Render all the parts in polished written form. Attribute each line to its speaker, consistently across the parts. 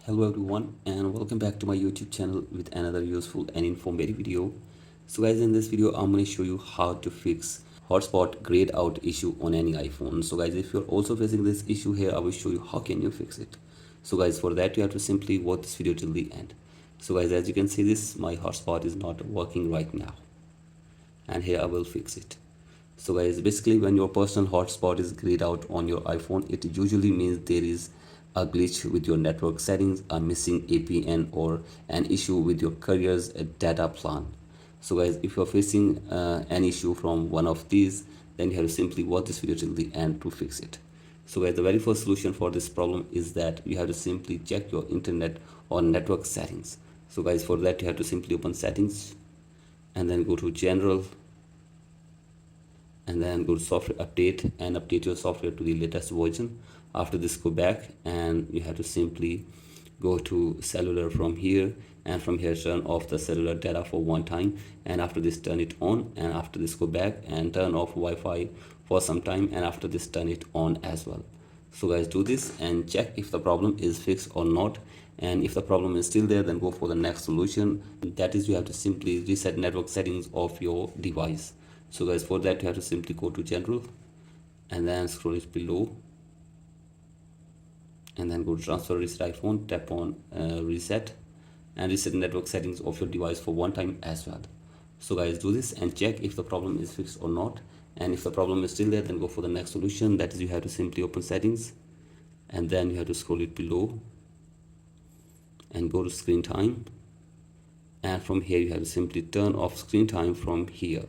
Speaker 1: Hello everyone and welcome back to my YouTube channel with another useful and informative video. So guys, in this video I'm going to show you how to fix hotspot grayed out issue on any iPhone. So guys, if you're also facing this issue here, I will show you how can you fix it. So guys, for that you have to simply watch this video till the end. So guys, as you can see, this my hotspot is not working right now, and here I will fix it. So guys, basically when your personal hotspot is grayed out on your iPhone, it usually means there is a glitch with your network settings, a missing APN, or an issue with your carrier's data plan. So guys, if you're facing an issue from one of these, then you have to simply watch this video till the end to fix it. So guys, the very first solution for this problem is that you have to simply check your internet or network settings. So guys, for that you have to simply open settings and then go to general and then go to software update and update your software to the latest version. After this, go back and you have to simply go to cellular from here, and from here turn off the cellular data for one time, and after this turn it on, and after this go back and turn off Wi-Fi for some time, and after this turn it on as well. So guys, do this and check if the problem is fixed or not, and if the problem is still there, then go for the next solution. That is, you have to simply reset network settings of your device. So guys, for that you have to simply go to general and then scroll it below and then go to transfer reset iPhone, tap on reset and reset network settings of your device for one time as well. So guys, do this and check if the problem is fixed or not, and if the problem is still there, then go for the next solution. That is, you have to simply open settings and then you have to scroll it below and go to screen time, and from here you have to simply turn off screen time from here.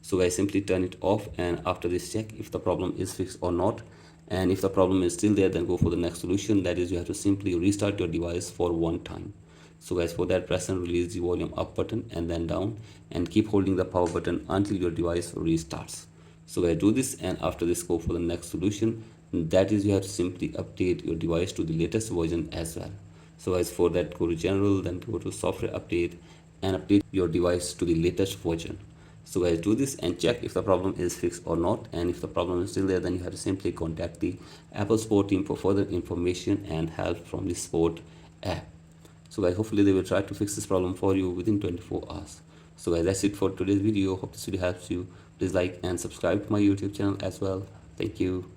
Speaker 1: So guys, simply turn it off, and after this check if the problem is fixed or not, and if the problem is still there, then go for the next solution. That is, you have to simply restart your device for one time. So guys, for that, press and release the volume up button and then down, and keep holding the power button until your device restarts. So guys, do this, and after this go for the next solution. That is, you have to simply update your device to the latest version as well. So guys, for that, go to general, then go to software update and update your device to the latest version. So guys, do this and check if the problem is fixed or not, and if the problem is still there, then you have to simply contact the Apple support team for further information and help from the support app. So guys, hopefully they will try to fix this problem for you within 24 hours. So guys, that's it for today's video. Hope this video helps you. Please like and subscribe to my YouTube channel as well. Thank you.